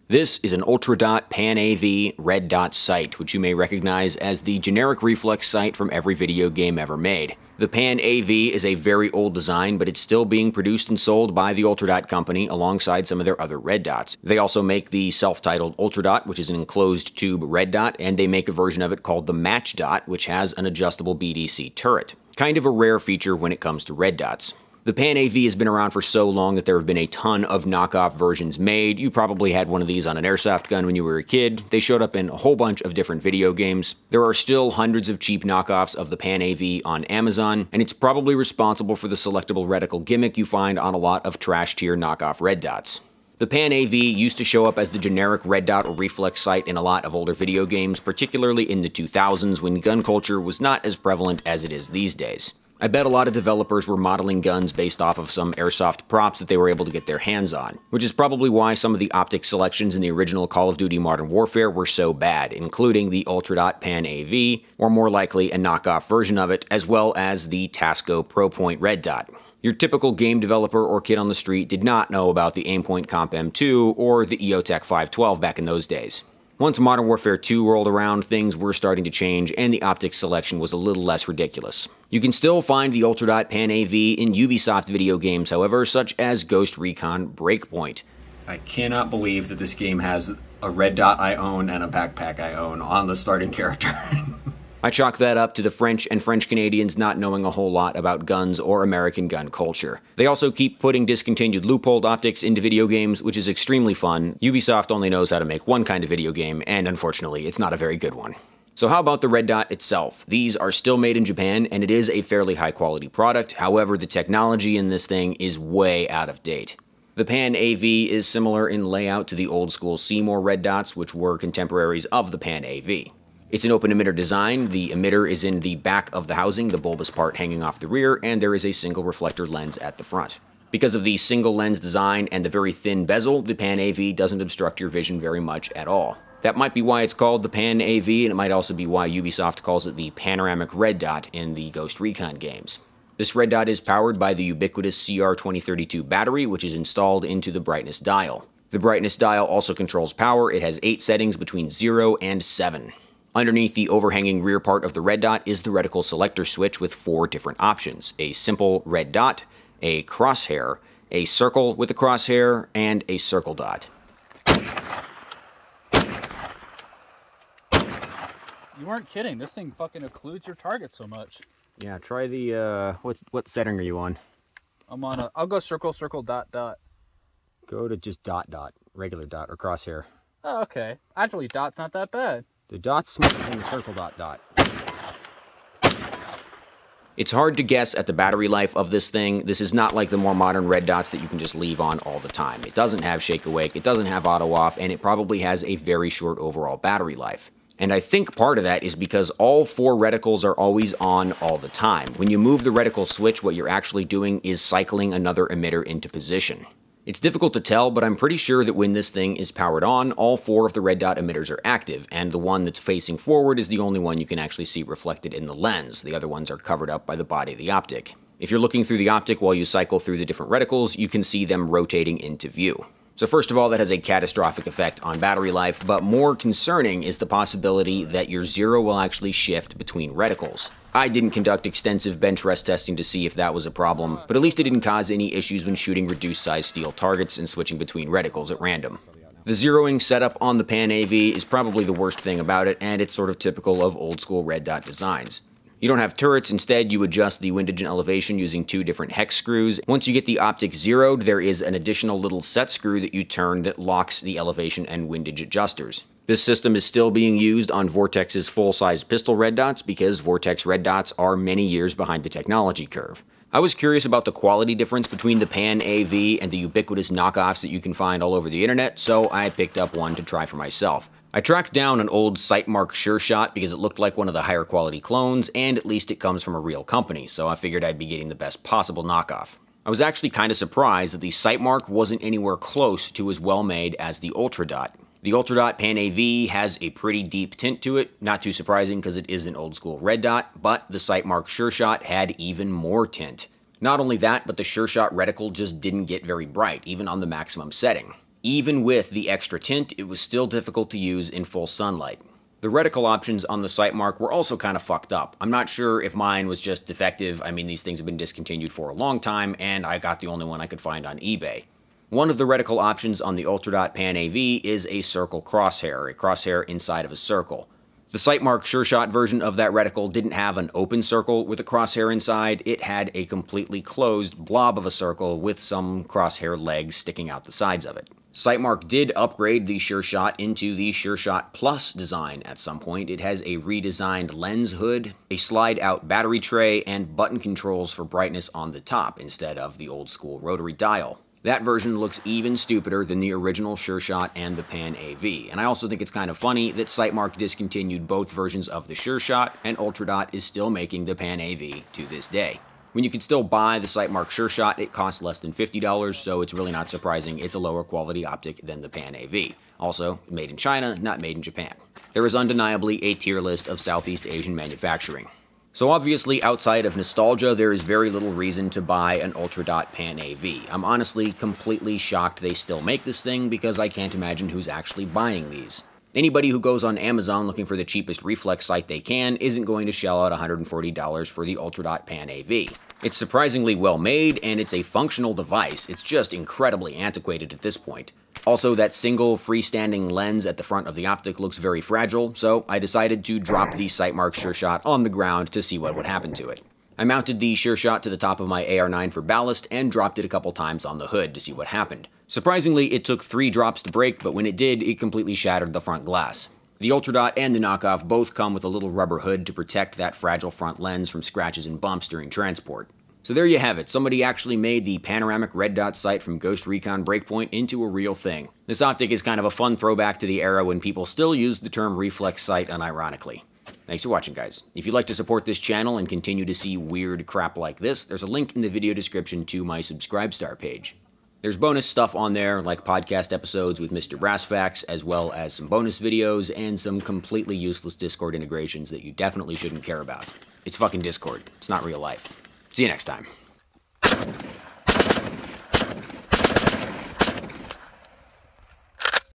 This is an Ultradot Pan-AV red dot sight, which you may recognize as the generic reflex sight from every video game ever made. The Pan-AV is a very old design, but it's still being produced and sold by the Ultradot company alongside some of their other red dots. They also make the self-titled Ultradot, which is an enclosed tube red dot, and they make a version of it called the Match Dot, which has an adjustable BDC turret. Kind of a rare feature when it comes to red dots. The Pan-AV has been around for so long that there have been a ton of knockoff versions made. You probably had one of these on an airsoft gun when you were a kid. They showed up in a whole bunch of different video games. There are still hundreds of cheap knockoffs of the Pan-AV on Amazon, and it's probably responsible for the selectable reticle gimmick you find on a lot of trash-tier knockoff red dots. The Pan-AV used to show up as the generic red dot or reflex sight in a lot of older video games, particularly in the 2000s when gun culture was not as prevalent as it is these days. I bet a lot of developers were modeling guns based off of some airsoft props that they were able to get their hands on, which is probably why some of the optic selections in the original Call of Duty Modern Warfare were so bad, including the Ultradot Pan-AV, or more likely a knockoff version of it, as well as the Tasco ProPoint red dot. Your typical game developer or kid on the street did not know about the Aimpoint Comp M2 or the EOTech 512 back in those days. Once Modern Warfare 2 rolled around, things were starting to change, and the optic selection was a little less ridiculous. You can still find the Ultradot Pan-AV in Ubisoft video games, however, such as Ghost Recon Breakpoint. I cannot believe that this game has a red dot I own and a backpack I own on the starting character. I chalk that up to the French and French Canadians not knowing a whole lot about guns or American gun culture. They also keep putting discontinued loopholed optics into video games, which is extremely fun. Ubisoft only knows how to make one kind of video game, and unfortunately, it's not a very good one. So how about the red dot itself? These are still made in Japan, and it is a fairly high-quality product. However, the technology in this thing is way out of date. The Pan-AV is similar in layout to the old-school Seymour red dots, which were contemporaries of the Pan-AV. It's an open emitter design. The emitter is in the back of the housing, the bulbous part hanging off the rear, and there is a single reflector lens at the front. Because of the single lens design and the very thin bezel, the Pan-AV doesn't obstruct your vision very much at all. That might be why it's called the Pan-AV, and it might also be why Ubisoft calls it the panoramic red dot in the Ghost Recon games. This red dot is powered by the ubiquitous CR2032 battery, which is installed into the brightness dial. The brightness dial also controls power. It has 8 settings between 0 and 7. Underneath the overhanging rear part of the red dot is the reticle selector switch with 4 different options: a simple red dot, a crosshair, a circle with a crosshair, and a circle dot. You weren't kidding, this thing fucking occludes your target so much. Yeah, try the, what setting are you on? I'm on I'll go circle, circle, dot, dot. Go to just dot, dot, regular dot, or crosshair. Oh, okay. Actually, dot's not that bad. The dot's smaller than the circle dot dot. It's hard to guess at the battery life of this thing. This is not like the more modern red dots that you can just leave on all the time. It doesn't have shake awake, it doesn't have auto off, and it probably has a very short overall battery life. And I think part of that is because all 4 reticles are always on all the time. When you move the reticle switch, what you're actually doing is cycling another emitter into position. It's difficult to tell, but I'm pretty sure that when this thing is powered on, all 4 of the red dot emitters are active, and the one that's facing forward is the only one you can actually see reflected in the lens. The other ones are covered up by the body of the optic. If you're looking through the optic while you cycle through the different reticles, you can see them rotating into view. So first of all, that has a catastrophic effect on battery life, but more concerning is the possibility that your 0 will actually shift between reticles. I didn't conduct extensive bench rest testing to see if that was a problem, but at least it didn't cause any issues when shooting reduced-size steel targets and switching between reticles at random. The zeroing setup on the Pan-AV is probably the worst thing about it, and it's sort of typical of old-school red dot designs. You don't have turrets, instead you adjust the windage and elevation using 2 different hex screws. Once you get the optic zeroed, there is an additional little set screw that you turn that locks the elevation and windage adjusters. This system is still being used on Vortex's full-size pistol red dots because Vortex red dots are many years behind the technology curve. I was curious about the quality difference between the Pan-AV and the ubiquitous knockoffs that you can find all over the internet, so I picked up one to try for myself. I tracked down an old Sightmark Sure Shot because it looked like one of the higher quality clones, and at least it comes from a real company, so I figured I'd be getting the best possible knockoff. I was actually kind of surprised that the Sightmark wasn't anywhere close to as well made as the Ultradot. The Ultradot Pan-AV has a pretty deep tint to it, not too surprising because it is an old school red dot, but the Sightmark Sure Shot had even more tint. Not only that, but the Sure Shot reticle just didn't get very bright, even on the maximum setting. Even with the extra tint, it was still difficult to use in full sunlight. The reticle options on the Sightmark were also kind of fucked up. I'm not sure if mine was just defective. I mean, these things have been discontinued for a long time, and I got the only one I could find on eBay. One of the reticle options on the Ultradot Pan AV is a circle crosshair, a crosshair inside of a circle. The Sightmark SureShot version of that reticle didn't have an open circle with a crosshair inside. It had a completely closed blob of a circle with some crosshair legs sticking out the sides of it. Sightmark did upgrade the SureShot into the SureShot Plus design at some point. It has a redesigned lens hood, a slide-out battery tray, and button controls for brightness on the top instead of the old-school rotary dial. That version looks even stupider than the original SureShot and the Pan AV, and I also think it's kind of funny that Sightmark discontinued both versions of the SureShot, and Ultradot is still making the Pan AV to this day. When you can still buy the Sightmark SureShot, it costs less than $50, so it's really not surprising it's a lower quality optic than the Pan AV. Also, made in China, not made in Japan. There is undeniably a tier list of Southeast Asian manufacturing. So obviously, outside of nostalgia, there is very little reason to buy an Ultradot Pan AV. I'm honestly completely shocked they still make this thing because I can't imagine who's actually buying these. Anybody who goes on Amazon looking for the cheapest reflex sight they can isn't going to shell out $140 for the Ultradot Pan AV. It's surprisingly well made, and it's a functional device. It's just incredibly antiquated at this point. Also, that single freestanding lens at the front of the optic looks very fragile, so I decided to drop the Sightmark SureShot on the ground to see what would happen to it. I mounted the SureShot to the top of my AR9 for ballast and dropped it a couple times on the hood to see what happened. Surprisingly, it took 3 drops to break, but when it did, it completely shattered the front glass. The Ultradot and the knockoff both come with a little rubber hood to protect that fragile front lens from scratches and bumps during transport. So there you have it, somebody actually made the panoramic red dot sight from Ghost Recon Breakpoint into a real thing. This optic is kind of a fun throwback to the era when people still used the term reflex sight unironically. Thanks for watching, guys. If you'd like to support this channel and continue to see weird crap like this, there's a link in the video description to my Subscribestar page. There's bonus stuff on there, like podcast episodes with Mr. Brassfax, as well as some bonus videos and some completely useless Discord integrations that you definitely shouldn't care about. It's fucking Discord. It's not real life. See you next time.